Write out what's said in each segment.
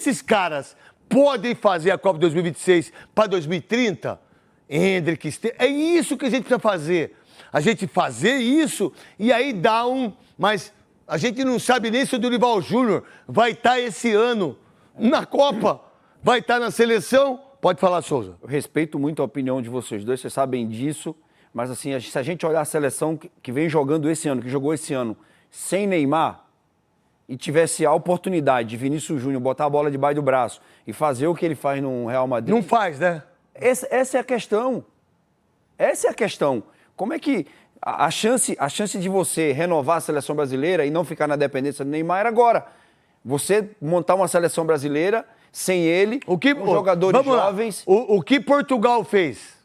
esses caras podem fazer a Copa 2026 para 2030? Hendrick, é isso que a gente precisa fazer. A gente fazer isso e aí dá um... Mas a gente não sabe nem se o Dorival Júnior vai estar esse ano na Copa, vai estar na seleção. Pode falar, Souza. Eu respeito muito a opinião de vocês dois, vocês sabem disso. Mas assim, se a gente olhar a seleção que vem jogando esse ano, que jogou esse ano, sem Neymar, e tivesse a oportunidade de Vinícius Júnior botar a bola debaixo do braço e fazer o que ele faz no Real Madrid... Não faz, né? Essa é a questão. Essa é a questão. Como é que a chance de você renovar a seleção brasileira e não ficar na dependência do Neymar era agora. Você montar uma seleção brasileira sem ele, com jogadores jovens... O que Portugal fez?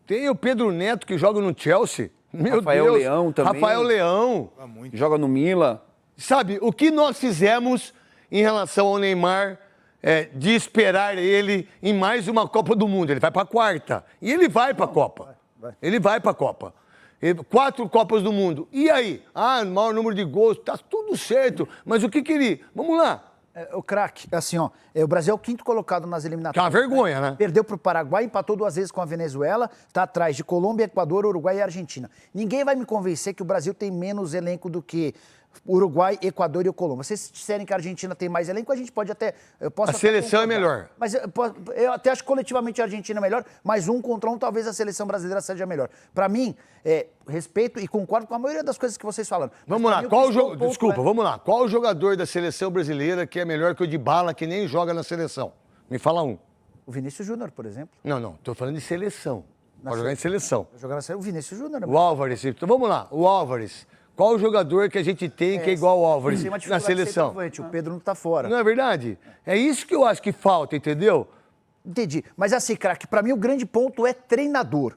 Tem o Pedro Neto, que joga no Chelsea. Meu Rafael Deus. Leão também. Rafael Leão. Joga no Milan. Sabe, o que nós fizemos em relação ao Neymar, de esperar ele em mais uma Copa do Mundo? Ele vai para a quarta. E ele vai para a Copa. Ele vai para a Copa. 4 Copas do Mundo. E aí? Maior número de gols, tá tudo certo. Mas o que queria? Vamos lá. O craque, assim, ó, o Brasil é o 5º colocado nas eliminatórias. Que é uma vergonha, né? Perdeu para o Paraguai, empatou 2 vezes com a Venezuela, está atrás de Colômbia, Equador, Uruguai e Argentina. Ninguém vai me convencer que o Brasil tem menos elenco do que Uruguai, Equador e Colômbia. Se vocês disserem que a Argentina tem mais elenco, a gente pode até... A seleção é melhor. Mas eu até acho que coletivamente a Argentina é melhor, mas 1 contra 1 talvez a seleção brasileira seja melhor. Para mim, respeito e concordo com a maioria das coisas que vocês falaram. Vamos lá, vamos lá. Qual o jogador da seleção brasileira que é melhor que o Dybala, que nem joga na seleção? Me fala um. O Vinícius Júnior, por exemplo. Não, tô falando de seleção. Pode jogar em seleção. Jogar na seleção, o Vinícius Júnior. O Álvares, então vamos lá, o Álvares. Qual o jogador que a gente tem que é igual ao Álvares na seleção? O Pedro não tá fora. Não é verdade? É isso que eu acho que falta, entendeu? Entendi. Mas assim, craque, pra mim o grande ponto é treinador.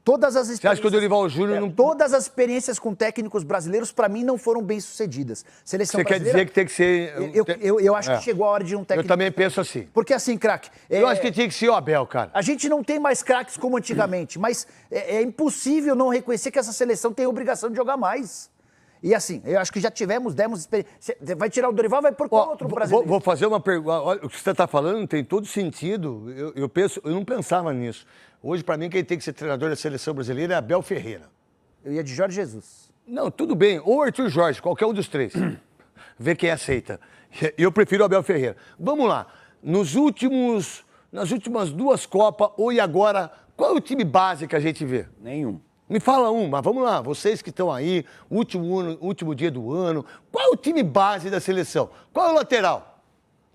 Todas as experiências... Você acha que o Dorival Júnior não... Todas as experiências com técnicos brasileiros, pra mim, não foram bem-sucedidas. Seleção Você quer dizer que tem que ser... Eu acho que chegou a hora de um técnico... Eu também penso assim. Porque assim, craque... Eu acho que tinha que ser o Abel, cara. A gente não tem mais craques como antigamente, mas é impossível não reconhecer que essa seleção tem a obrigação de jogar mais. E assim, eu acho que já demos experiência. Vai tirar o Dorival, vai por qual outro brasileiro? Vou fazer uma pergunta. Olha, o que você está falando tem todo sentido. Eu não pensava nisso. Hoje, para mim, quem tem que ser treinador da seleção brasileira é Abel Ferreira. Eu ia de Jorge Jesus. Não, tudo bem. Ou Arthur Jorge, qualquer um dos 3. Vê quem aceita. Eu prefiro o Abel Ferreira. Vamos lá. Nas últimas 2 Copas, ou e agora, qual é o time base que a gente vê? Nenhum. Me fala mas vamos lá, vocês que estão aí, último dia do ano, qual é o time base da seleção? Qual é o lateral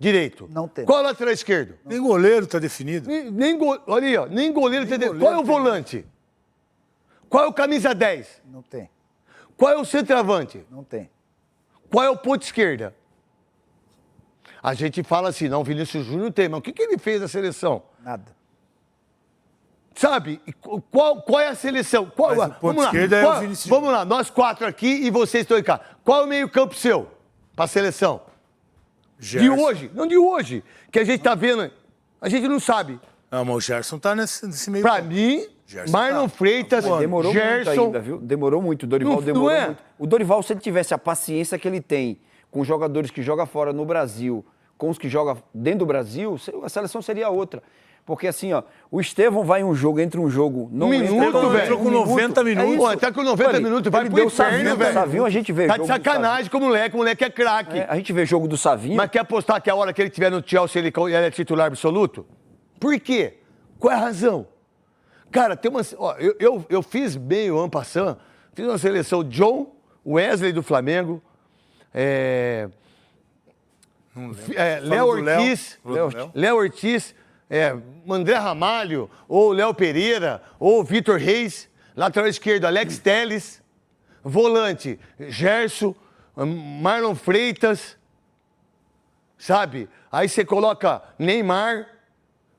direito? Não tem. Qual é o lateral esquerdo? Nem goleiro está definido. Olha aí, ó, nem goleiro está definido. Qual é o volante? Qual é o camisa 10? Não tem. Qual é o centroavante? Não tem. Qual é o ponta esquerda? A gente fala assim, não, o Vinícius Júnior tem, mas o que ele fez na seleção? Nada. Sabe, qual é a seleção? Vamos lá, nós 4 aqui e vocês estão cá. Qual é o meio-campo seu para a seleção? Gerson. De hoje? Não de hoje, que a gente tá vendo. A gente não sabe. Não, mas o Gerson tá nesse meio. Pra mim, Marlon Freitas, demorou Gerson... muito ainda, viu? Demorou muito. O Dorival demorou muito. O Dorival, se ele tivesse a paciência que ele tem com os jogadores que jogam fora no Brasil, com os que jogam dentro do Brasil, a seleção seria outra. Porque assim, ó, o Estevão vai em um jogo, entra um jogo... Não entrou com 90 minutos. Até com 90 minutos, vai pro inferno, velho. Savinho, a gente vê tá de sacanagem com o moleque é craque. A gente vê jogo do Savinho. Mas quer apostar que a hora que ele estiver no Chelsea ele é titular absoluto? Por quê? Qual é a razão? Cara, tem uma... Ó, eu fiz bem o ano passado, fiz uma seleção John, Wesley do Flamengo, Léo Ortiz, André Ramalho, ou Léo Pereira, ou Vitor Reis, lateral esquerdo, Alex Telles, volante, Gerson, Marlon Freitas, sabe? Aí você coloca Neymar,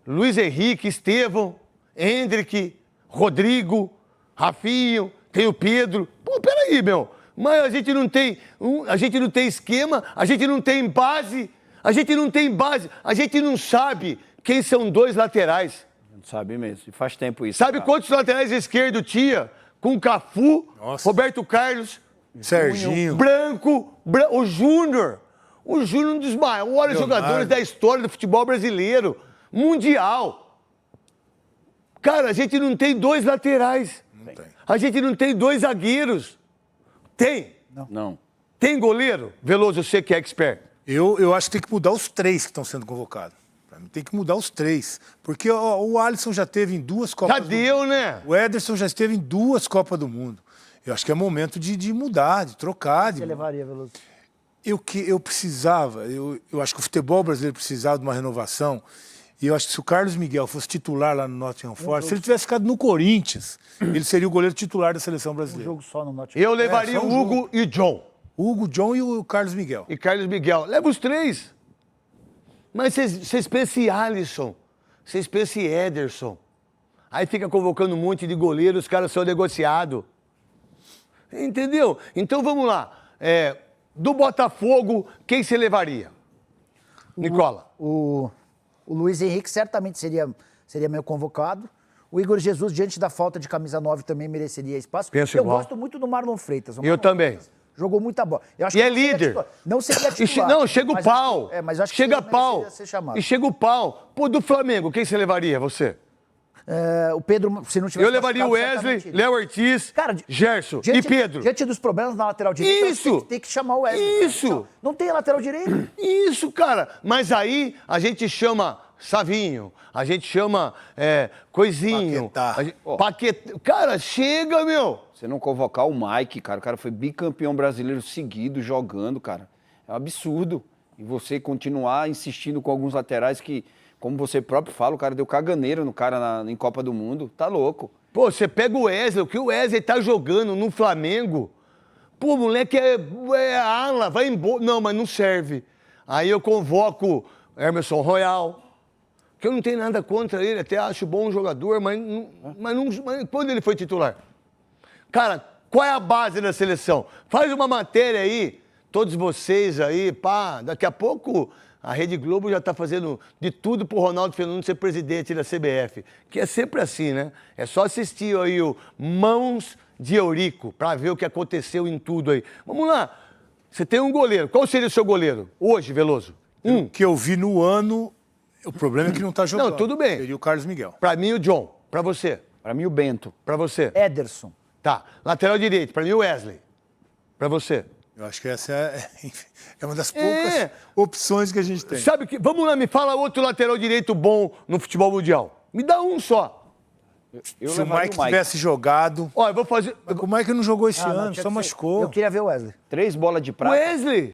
Luiz Henrique, Estevão, Hendrick, Rodrigo, Rafinho, tem o Pedro. Pô, peraí, meu. Mas a gente não tem esquema, a gente não tem base, a gente não sabe quem são 2 laterais. Não sabe mesmo, e faz tempo isso. Sabe quantos laterais esquerdos tinha? Com Cafu, Roberto Carlos, Serginho, Branco, o Júnior. O Júnior é um dos maiores jogadores da história do futebol brasileiro. Mundial. Cara, a gente não tem 2 laterais. Não tem. A gente não tem 2 zagueiros. Tem. Não. Tem goleiro? Veloso, você que é expert. Eu acho que tem que mudar os 3 que estão sendo convocados. Pra mim, tem que mudar os 3. Porque ó, o Alisson já teve em 2 Copas Já do deu, Mundo. né? O Ederson já esteve em 2 Copas do Mundo. Eu acho que é momento de mudar, de trocar. Você levaria, Veloso? Eu precisava, eu acho que o futebol brasileiro precisava de uma renovação. E eu acho que se o Carlos Miguel fosse titular lá no Nottingham Forest, se ele tivesse ficado no Corinthians, ele seria o goleiro titular da seleção Um brasileira. jogo só no Nottingham. Eu levaria só o um Hugo e o John. O Hugo, John e o Carlos Miguel. E Carlos Miguel. Leva os 3. Mas vocês pensam em Alisson. Vocês pensam em Ederson. Aí fica convocando um monte de goleiro, os caras são negociados. Entendeu? Então vamos lá. Do Botafogo, quem você levaria? Nicola. O Luiz Henrique certamente seria meu convocado. O Igor Jesus, diante da falta de camisa 9, também mereceria espaço. Penso Eu igual. gosto muito do Marlon Freitas. O Eu Marlon também. Freitas jogou muita bola. Eu acho E que é não seria líder. titular. Não seria E titular. não, chega o mas pau. acho que- mas acho que chega mereceria pau. ser chamado. E chega o pau. Pô, do Flamengo, quem você levaria, você? O Pedro, se não tivesse Eu levaria o machucado, Wesley, certamente iria. Léo Ortiz, Cara, Gerson e diante, Pedro. Diante dos problemas na lateral direita, Isso! tem que chamar o Wesley. cara. Isso! Não tem lateral direito. Isso, cara. Mas aí a gente chama Savinho, a gente chama Coisinho. Paquetá. Paquetá. Cara, chega, meu. Você não convocar o Mike, cara. O cara foi bicampeão brasileiro seguido jogando, cara. É um absurdo. E você continuar insistindo com alguns laterais que, como você próprio fala, o cara deu caganeira no cara em Copa do Mundo. Tá louco. Pô, você pega o Wesley, o que o Wesley tá jogando no Flamengo. Pô, moleque é ala, vai embora. Não, mas não serve. Aí eu convoco Emerson Royal, que eu não tenho nada contra ele, até acho bom jogador, mas quando ele foi titular? Cara, qual é a base da seleção? Faz uma matéria aí, todos vocês aí, pá, daqui a pouco a Rede Globo já está fazendo de tudo pro Ronaldo Fenômeno ser presidente da CBF, que é sempre assim, né? É só assistir aí o Mãos de Eurico para ver o que aconteceu em tudo aí. Vamos lá, você tem um goleiro, qual seria o seu goleiro hoje, Veloso? O que eu vi no ano, o problema é que não tá jogando. Não, tudo bem. Seria o Carlos Miguel. Para mim o John, para você, Pra mim, o Bento. para você. Ederson. Tá, lateral direito, para mim o Wesley, para você. Eu acho que essa é uma das poucas opções que a gente tem. Sabe que. Vamos lá, me fala outro lateral direito bom no futebol mundial. Me dá um só. Eu Se o levaria Mike tivesse jogado... Ó, eu vou fazer. O Mike não jogou esse Ah, não, ano, tinha só que ser- machucou. Eu queria ver o Wesley. 3 bolas de prata. Wesley!